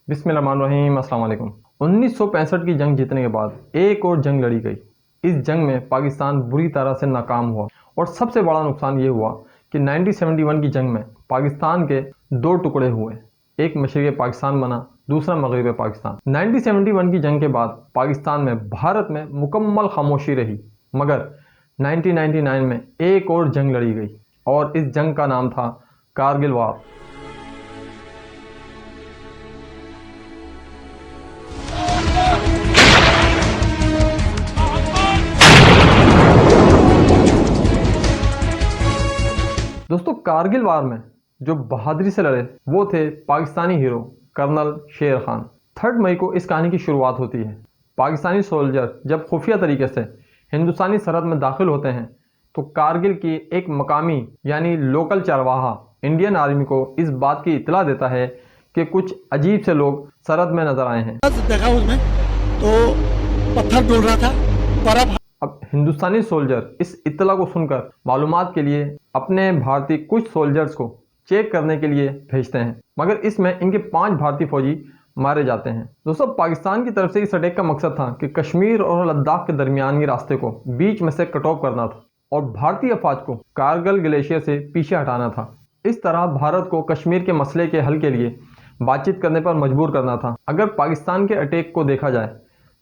बिस्मिल्लाहिर्रहमानिर्रहीम, अस्सलाम वालेकुम। 1965 की जंग जीतने के बाद एक और जंग लड़ी गई। इस जंग में पाकिस्तान बुरी तरह से नाकाम हुआ और सबसे बड़ा नुकसान ये हुआ कि 1971 की जंग में पाकिस्तान के दो टुकड़े हुए। एक मशरिक़ पाकिस्तान बना, दूसरा मगरिब पाकिस्तान। 1971 की जंग के बाद पाकिस्तान में भारत में मुकम्मल खामोशी रही, मगर 1999 में एक और जंग लड़ी गई और इस जंग का नाम था कारगिल वार। दोस्तों, कारगिल वार में जो बहादुरी से लड़े वो थे पाकिस्तानी हीरो कर्नल शेर खान। 3 मई को इस कहानी की शुरुआत होती है। पाकिस्तानी सोल्जर जब खुफिया तरीके से हिंदुस्तानी सरहद में दाखिल होते हैं तो कारगिल की एक मकामी यानी लोकल चरवाहा इंडियन आर्मी को इस बात की इत्तला देता है कि कुछ अजीब से लोग सरहद में नजर आए हैं। देखा उसमें तो पत्थर डोल रहा था, बर्फ। अब हिंदुस्तानी सोल्जर इस इत्तला को सुनकर मालूमात के लिए अपने भारतीय कुछ सोल्जर्स को चेक करने के लिए भेजते हैं, मगर इसमें इनके 5 भारतीय फौजी मारे जाते हैं। दोस्तों, पाकिस्तान की तरफ से इस अटैक का मकसद था कि कश्मीर और लद्दाख के दरमियानी रास्ते को बीच में से कट ऑफ करना था और भारतीय अफवाज को कारगिल ग्लेशियर से पीछे हटाना था। इस तरह भारत को कश्मीर के मसले के हल के लिए बातचीत करने पर मजबूर करना था। अगर पाकिस्तान के अटैक को देखा जाए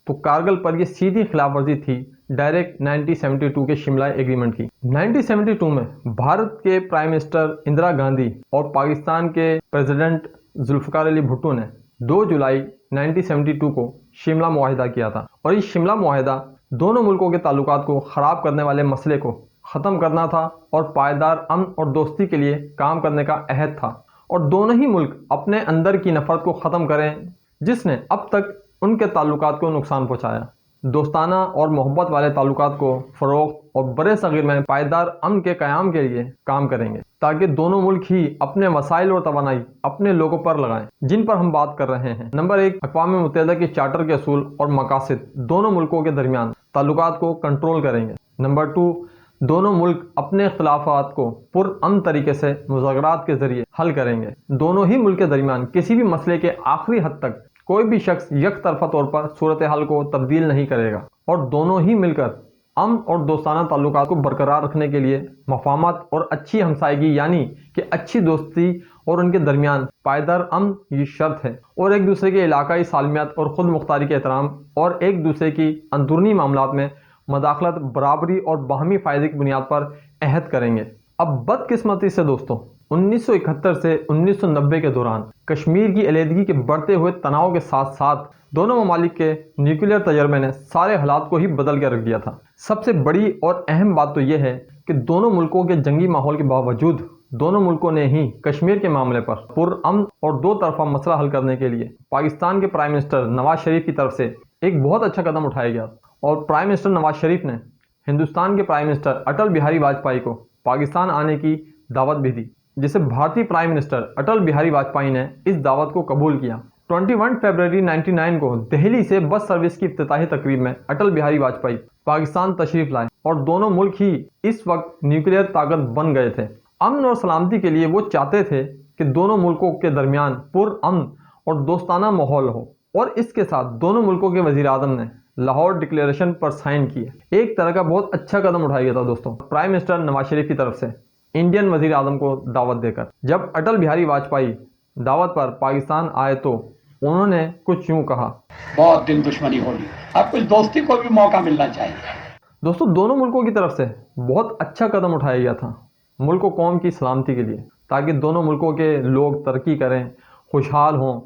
तो कारगिल पर यह सीधी खिलाफवर्जी थी डायरेक्ट 1972 के शिमला एग्रीमेंट की। 1972 में भारत के प्राइम मिनिस्टर इंदिरा गांधी और पाकिस्तान के प्रेसिडेंट जुल्फिकार अली भुट्टो ने 2 जुलाई 1972 को शिमला मुआहिदा किया था और इस शिमला मुआहिदा दोनों मुल्कों के ताल्लुकात को ख़राब करने वाले मसले को ख़त्म करना था और पायदार अमन और दोस्ती के लिए काम करने का अहद था और दोनों ही मुल्क अपने अंदर की नफरत को ख़त्म करें जिसने अब तक उनके ताल्लुकात को नुकसान पहुंचाया। दोस्ताना और मोहब्बत वाले ताल्लुकात को फ़रोग़ और बड़े सग़ीर में पायदार अमन के क़याम के लिए काम करेंगे ताकि दोनों मुल्क ही अपने वसाइल और तवानाई अपने लोगों पर लगाएं, जिन पर हम बात कर रहे हैं। नंबर 1, अक़वाम मुत्तहिदा के चार्टर के असूल और मकासद दोनों मुल्कों के दरमियान ताल्लुकात को कंट्रोल करेंगे। नंबर 2, दोनों मुल्क अपने इख्तिलाफ़ात को पुरअमन तरीके से मुज़ाकरात के ज़रिए हल करेंगे। दोनों ही मुल्क के दरमियान किसी भी मसले के आखिरी हद तक कोई भी शख्स यकतरफा तौर पर सूरत हाल को तब्दील नहीं करेगा और दोनों ही मिलकर अमन और दोस्ताना ताल्लुकात को बरकरार रखने के लिए मफाहमत और अच्छी हमसायगी यानी कि अच्छी दोस्ती और उनके दरमियान पायदार अमन ये शर्त है और एक दूसरे के इलाकाई सालमियत और ख़ुद मुख्तारी के एहतराम और एक दूसरे की अंदरूनी मामलात में मदाखलत बराबरी और बाहमी फ़ायदे की बुनियाद पर अहद करेंगे। अब बदकिस्मती से दोस्तों 1971 से 1990 के दौरान कश्मीर की अलहदगी के बढ़ते हुए तनाव के साथ साथ दोनों ममालिक के न्यूक्लियर तजर्बे ने सारे हालात को ही बदल कर रख दिया था। सबसे बड़ी और अहम बात तो यह है कि दोनों मुल्कों के जंगी माहौल के बावजूद दोनों मुल्कों ने ही कश्मीर के मामले पर पुरअमन और दो तरफा मसला हल करने के लिए पाकिस्तान के प्राइम मिनिस्टर नवाज शरीफ की तरफ से एक बहुत अच्छा कदम उठाया गया और प्राइम मिनिस्टर नवाज शरीफ ने हिंदुस्तान के प्राइम मिनिस्टर अटल बिहारी वाजपेयी को पाकिस्तान आने की दावत भी दी, जिसे भारतीय प्राइम मिनिस्टर अटल बिहारी वाजपेयी ने इस दावत को कबूल किया। 21 फरवरी 1999 को दिल्ली से बस सर्विस की इफ्तिताही तकरीब में अटल बिहारी वाजपेयी पाकिस्तान तशरीफ लाए और दोनों मुल्क ही इस वक्त न्यूक्लियर ताकत बन गए थे। अमन और सलामती के लिए वो चाहते थे कि दोनों मुल्कों के दरमियान पुरअमन और दोस्ताना माहौल हो और इसके साथ दोनों मुल्कों के वजीर आज़म ने लाहौर डिक्लेरेशन पर साइन किए। एक तरह का बहुत अच्छा कदम उठाया गया था दोस्तों प्राइम मिनिस्टर नवाज शरीफ की तरफ से इंडियन वजीर आज़म को दावत देकर। जब अटल बिहारी वाजपेयी दावत पर पाकिस्तान आए तो उन्होंने कुछ यूं कहा, बहुत दिन दुश्मनी होगी, अब कुछ दोस्ती को भी मौका मिलना चाहिए। दोस्तों, दोनों मुल्कों की तरफ से बहुत अच्छा कदम उठाया गया था मुल्क और कौम की सलामती के लिए ताकि दोनों मुल्कों के लोग तरक्की करें, खुशहाल हों।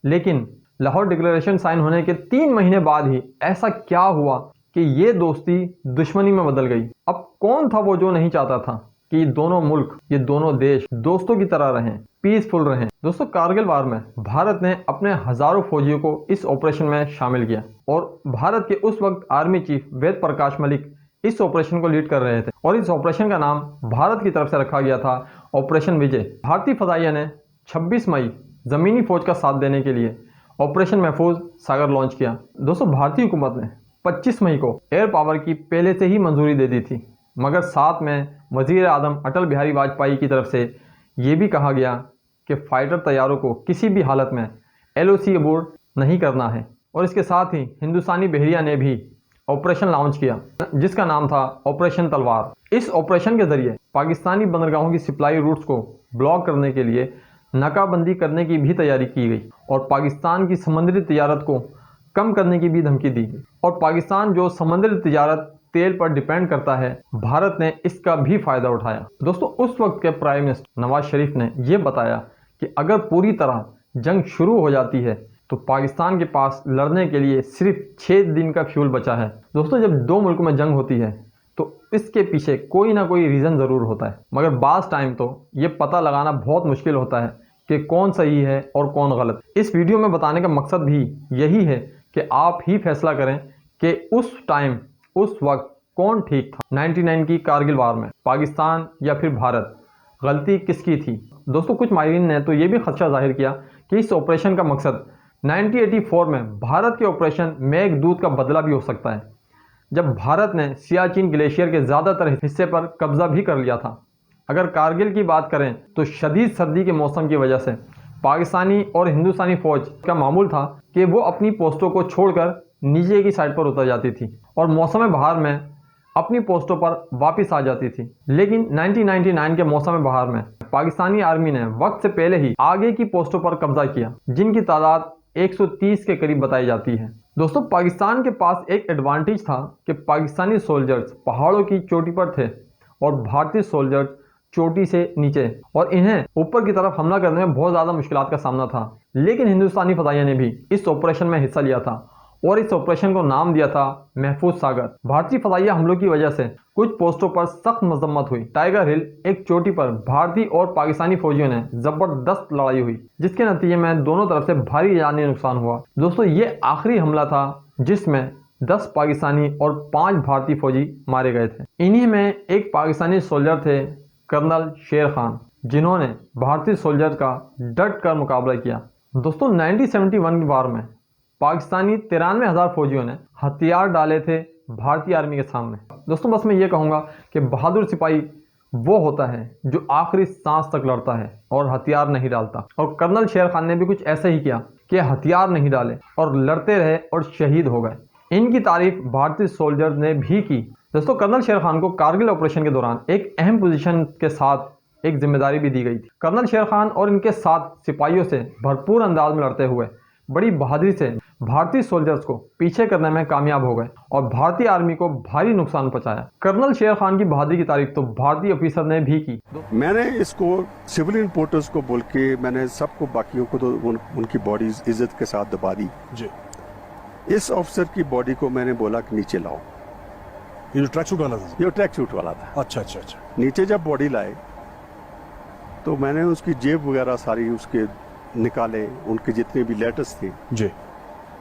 लेकिन लाहौर डिक्लेरेशन साइन होने के 3 महीने बाद ही ऐसा क्या हुआ कि ये दोस्ती दुश्मनी में बदल गई। अब कौन था वो जो नहीं चाहता था कि दोनों मुल्क, ये दोनों देश दोस्तों की तरह रहें, पीसफुल रहें। दोस्तों, कारगिल वार में भारत ने अपने हजारों फौजियों को इस ऑपरेशन में शामिल किया और भारत के उस वक्त आर्मी चीफ वेद प्रकाश मलिक इस ऑपरेशन को लीड कर रहे थे और इस ऑपरेशन का नाम भारत की तरफ से रखा गया था ऑपरेशन विजय। भारतीय फदाइया ने 26 मई जमीनी फौज का साथ देने के लिए ऑपरेशन महफूज सागर लॉन्च किया। दोस्तों, भारतीय हुकूमत ने 25 मई को एयर पावर की पहले से ही मंजूरी दे दी थी, मगर साथ में वजीर आज़म अटल बिहारी वाजपेयी की तरफ से ये भी कहा गया कि फ़ाइटर तैयारों को किसी भी हालत में LOC अबोर्ड नहीं करना है। और इसके साथ ही हिंदुस्तानी बहरिया ने भी ऑपरेशन लॉन्च किया जिसका नाम था ऑपरेशन तलवार। इस ऑपरेशन के जरिए पाकिस्तानी बंदरगाहों की सप्लाई रूट्स को ब्लॉक करने के लिए नाकाबंदी करने की भी तैयारी की गई और पाकिस्तान की समुद्री तिजारत को कम करने की भी धमकी दी गई। और पाकिस्तान जो समुद्री तिजारत तेल पर डिपेंड करता है, भारत ने इसका भी फायदा उठाया। दोस्तों, उस वक्त के प्राइम मिनिस्टर नवाज शरीफ ने यह बताया कि अगर पूरी तरह जंग शुरू हो जाती है तो पाकिस्तान के पास लड़ने के लिए सिर्फ 6 दिन का फ्यूल बचा है। दोस्तों, जब दो मुल्कों में जंग होती है तो इसके पीछे कोई ना कोई रीज़न ज़रूर होता है, मगर बाज़ टाइम तो ये पता लगाना बहुत मुश्किल होता है कि कौन सही है और कौन गलत। इस वीडियो में बताने का मकसद भी यही है कि आप ही फैसला करें कि उस टाइम उस वक्त कौन ठीक था। 99 की कारगिल वार में पाकिस्तान या फिर भारत, गलती किसकी थी? दोस्तों, कुछ माहिरीन ने तो ये भी खदशा जाहिर किया कि इस ऑपरेशन का मकसद 1984 में भारत के ऑपरेशन मेघदूत का बदला भी हो सकता है, जब भारत ने सियाचिन ग्लेशियर के ज़्यादातर हिस्से पर कब्जा भी कर लिया था। अगर कारगिल की बात करें तो शदीद सर्दी के मौसम की वजह से पाकिस्तानी और हिंदुस्तानी फ़ौज का मामूल था कि वो अपनी पोस्टों को छोड़कर नीचे की साइड पर उतर जाती थी और मौसम बहार में अपनी पोस्टों पर वापस आ जाती थी। लेकिन 1999 के मौसम बहार में पाकिस्तानी आर्मी ने वक्त से पहले ही आगे की पोस्टों पर कब्जा किया, जिनकी तादाद 130 के करीब बताई जाती है। दोस्तों, पाकिस्तान के पास एक एडवांटेज था कि पाकिस्तानी सोल्जर्स पहाड़ों की चोटी पर थे और भारतीय सोल्जर्स चोटी से नीचे, और इन्हें ऊपर की तरफ हमला करने में बहुत ज़्यादा मुश्किलात का सामना था। लेकिन हिंदुस्तानी फदाइया ने भी इस ऑपरेशन में हिस्सा लिया था और इस ऑपरेशन को नाम दिया था महफूज सागर। भारतीय फदाइया हमलों की वजह से कुछ पोस्टों पर सख्त मजम्मत हुई। टाइगर हिल एक चोटी पर भारतीय और पाकिस्तानी फौजियों ने जबरदस्त लड़ाई हुई, जिसके नतीजे में दोनों तरफ से भारी जानी नुकसान हुआ। दोस्तों, ये आखिरी हमला था जिसमें 10 पाकिस्तानी और 5 भारतीय फौजी मारे गए थे। इन्हीं में एक पाकिस्तानी सोल्जर थे कर्नल शेर खान, जिन्होंने भारतीय सोल्जर का डट कर मुकाबला किया। दोस्तों, 1971 की वार में पाकिस्तानी 93,000 फौजियों ने हथियार डाले थे भारतीय आर्मी के सामने। दोस्तों, बस मैं ये कहूँगा कि बहादुर सिपाही वो होता है जो आखिरी सांस तक लड़ता है और हथियार नहीं डालता। और कर्नल शेर खान ने भी कुछ ऐसा ही किया कि हथियार नहीं डाले और लड़ते रहे और शहीद हो गए। इनकी तारीफ भारतीय सोल्जर्स ने भी की। दोस्तों, कर्नल शेर खान को कारगिल ऑपरेशन के दौरान एक अहम पोजीशन के साथ एक जिम्मेदारी भी दी गई थी। कर्नल शेर खान और इनके साथ सिपाहियों से भरपूर अंदाज में लड़ते हुए बड़ी बहादुरी से भारतीय सोल्जर्स को पीछे करने में कामयाब हो गए और भारतीय आर्मी को भारी नुकसान पहुंचाया। कर्नल शेर खान की बहादुरी की तारीफ तो भारतीय ऑफिसर ने भी की। मैंने इसको सिविलियन पोर्टर्स को बोल के मैंने सबको, बाकियों को तो उनकी बॉडीज इज्जत के साथ दबा दी जी। इस ऑफिसर की बॉडी को मैंने बोला कि नीचे लाओ। ये जो ट्रैक सूट वाला था? ये ट्रैक सूट वाला था। अच्छा अच्छा अच्छा। नीचे जब बॉडी लाए तो मैंने उसकी जेब वगैरह सारी उसके निकाले, उनके जितने भी लेटर्स थे जी,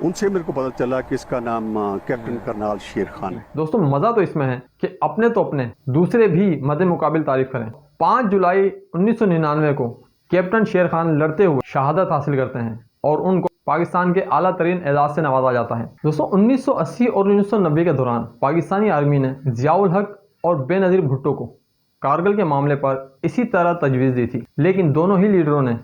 उनसे मेरे को पता चला कि इसका नाम कैप्टन कर्नल शेर खान है। दोस्तों, मजा तो इसमें है कि अपने तो अपने दूसरे भी मदे मुकाबिल तारीफ करें। 5 जुलाई 1999 को कैप्टन शेर खान लड़ते हुए शहादत हासिल करते हैं और उनको पाकिस्तान के आला तरीन एजाज से नवाजा जाता है। दोस्तों, 1980 और 1990 के दौरान पाकिस्तानी आर्मी ने जियाउल हक और बेनज़ीर भुट्टो को कारगिल के मामले पर इसी तरह तजवीज़ दी थी, लेकिन दोनों ही लीडरों ने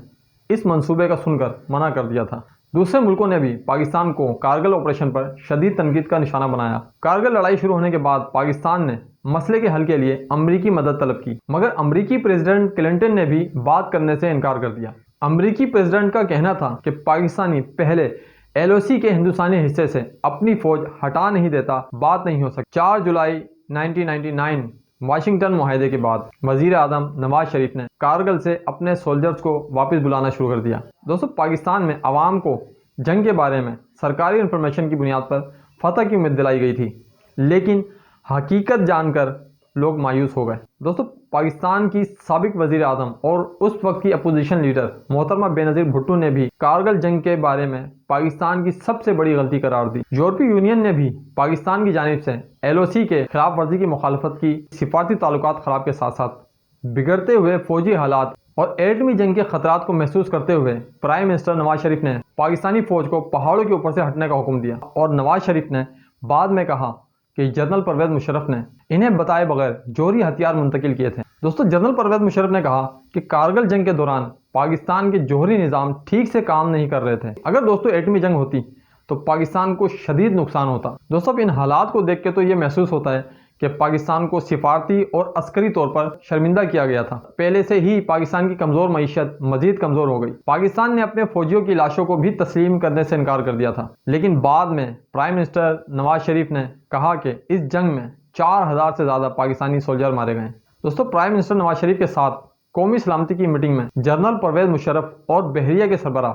इस मंसूबे का सुनकर मना कर दिया था। दूसरे मुल्कों ने भी पाकिस्तान को कारगिल ऑपरेशन पर शदीद तनकीद का निशाना बनाया। कारगिल लड़ाई शुरू होने के बाद पाकिस्तान ने मसले के हल के लिए अमरीकी मदद तलब की, मगर अमरीकी प्रेसिडेंट क्लिंटन ने भी बात करने से इनकार कर दिया। अमरीकी प्रेसिडेंट का कहना था कि पाकिस्तानी पहले LOC के हिंदुस्तानी हिस्से से अपनी फौज हटा नहीं देता, बात नहीं हो सकती। 4 जुलाई 1999 वाशिंगटन मुआहदे के बाद वजीर आजम नवाज शरीफ ने कारगिल से अपने सोल्जर्स को वापस बुलाना शुरू कर दिया। दोस्तों, पाकिस्तान में आवाम को जंग के बारे में सरकारी इंफॉर्मेशन की बुनियाद पर फतह की उम्मीद दिलाई गई थी, लेकिन हकीकत जानकर लोग मायूस हो गए। दोस्तों, पाकिस्तान की साबिक वजीर आजम और उस वक्त की अपोजिशन लीडर मोहतरमा बेनज़ीर भुट्टो ने भी कारगिल जंग के बारे में पाकिस्तान की सबसे बड़ी गलती करार दी। यूरोपीय यूनियन ने भी पाकिस्तान की जानिब से LOC के खिलाफ वर्जी की मुखालफत की। सिफारती ताल्लुकात खराब के साथ साथ बिगड़ते हुए फौजी हालात और एटमी जंग के खतरात को महसूस करते हुए प्राइम मिनिस्टर नवाज शरीफ ने पाकिस्तानी फौज को पहाड़ों के ऊपर से हटने का हुक्म दिया और नवाज शरीफ ने बाद में कहा कि जनरल परवेज मुशर्रफ ने इन्हें बताए बगैर जोहरी हथियार मुंतकिल किए थे। दोस्तों, जनरल परवेज मुशर्रफ ने कहा कि कारगिल जंग के दौरान पाकिस्तान के जौहरी निज़ाम ठीक से काम नहीं कर रहे थे। अगर दोस्तों एटमी जंग होती तो पाकिस्तान को शदीद नुकसान होता। दोस्तों इन हालात को देख के तो ये महसूस होता है कि पाकिस्तान को सिफारती और अस्करी तौर पर शर्मिंदा किया गया था। पहले से ही पाकिस्तान की कमज़ोर मईशत मजीद कमज़ोर हो गई। पाकिस्तान ने अपने फौजियों की लाशों को भी तस्लीम करने से इनकार कर दिया था, लेकिन बाद में प्राइम मिनिस्टर नवाज शरीफ ने कहा कि इस जंग में 4000 से ज़्यादा पाकिस्तानी सोल्जर मारे गए। दोस्तों प्राइम मिनिस्टर नवाज शरीफ के साथ कौमी सलामती की मीटिंग में जनरल परवेज मुशर्रफ और बहरिया के सरबराह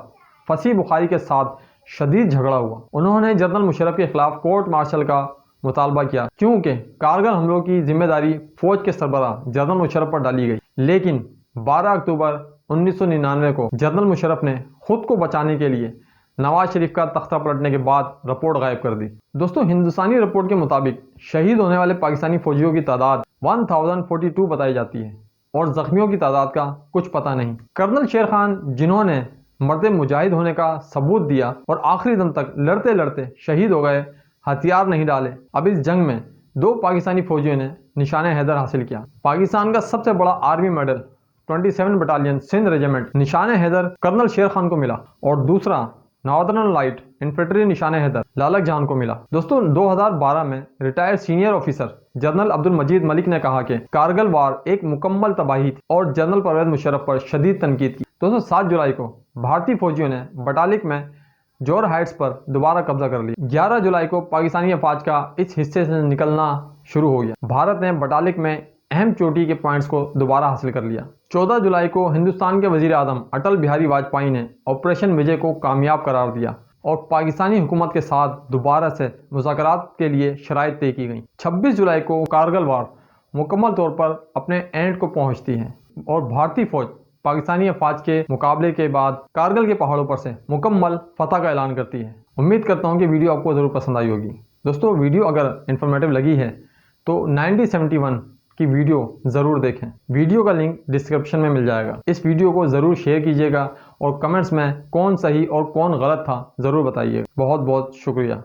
फसी बुखारी के साथ शदीद झगड़ा हुआ। उन्होंने जनरल मुशर्रफ के खिलाफ कोर्ट मार्शल का मुतालबा किया, क्योंकि कारगिल हमलों की जिम्मेदारी फौज के सरबराह जनरल मुशर्रफ पर डाली गई। लेकिन 12 अक्टूबर 1999 को जनरल मुशर्रफ ने खुद को बचाने के लिए नवाज शरीफ का तख्ता पलटने के बाद रिपोर्ट गायब कर दी। दोस्तों हिंदुस्तानी रिपोर्ट के मुताबिक शहीद होने वाले पाकिस्तानी फौजियों की तादाद 1042 बताई जाती है और जख्मियों की तादाद का कुछ पता नहीं। कर्नल शेर खान, जिन्होंने मर्द मुजाहिद होने का सबूत दिया और आखिरी दम तक लड़ते लड़ते शहीद हो गए, हथियार नहीं डाले, अब इस जंग में 2 पाकिस्तानी फौजियों ने निशाने हैदर हासिल किया। पाकिस्तान का सबसे बड़ा army medal 27 battalion Sindh regiment Nishane Haider colonel शेर खान को मिला और दूसरा नॉर्दर्न लाइट इन्फेंट्री निशाने हैदर लालक जहान को मिला। दोस्तों 2012 में retired senior officer General Abdul Majeed Malik ने कहा कि कारगिल वार एक मुकम्मल तबाही थी और जनरल परवेज मुशर्रफ पर शदीद तनकीद की। दोस्तों 7 जुलाई को भारतीय फौजियों ने बटालिक में जोर हाइट्स पर दोबारा कब्जा कर लिया। 11 जुलाई को पाकिस्तानी अफवाज का इस हिस्से से निकलना शुरू हो गया। भारत ने बटालिक में अहम चोटी के पॉइंट्स को दोबारा हासिल कर लिया। 14 जुलाई को हिंदुस्तान के वजीर आजम अटल बिहारी वाजपेयी ने ऑपरेशन विजय को कामयाब करार दिया और पाकिस्तानी हुकूमत के साथ दोबारा से मुज़ाकरात के लिए शराइत तय की गई। 26 जुलाई को कारगिल वार मुकम्मल तौर पर अपने एंड को पहुंचती है और भारतीय फौज पाकिस्तानी अफवाज के मुकाबले के बाद कारगिल के पहाड़ों पर से मुकम्मल फतह का ऐलान करती है। उम्मीद करता हूँ कि वीडियो आपको ज़रूर पसंद आई होगी। दोस्तों वीडियो अगर इन्फॉर्मेटिव लगी है तो 1971 की वीडियो ज़रूर देखें। वीडियो का लिंक डिस्क्रिप्शन में मिल जाएगा। इस वीडियो को ज़रूर शेयर कीजिएगा और कमेंट्स में कौन सही और कौन गलत था ज़रूर बताइएगा। बहुत बहुत शुक्रिया।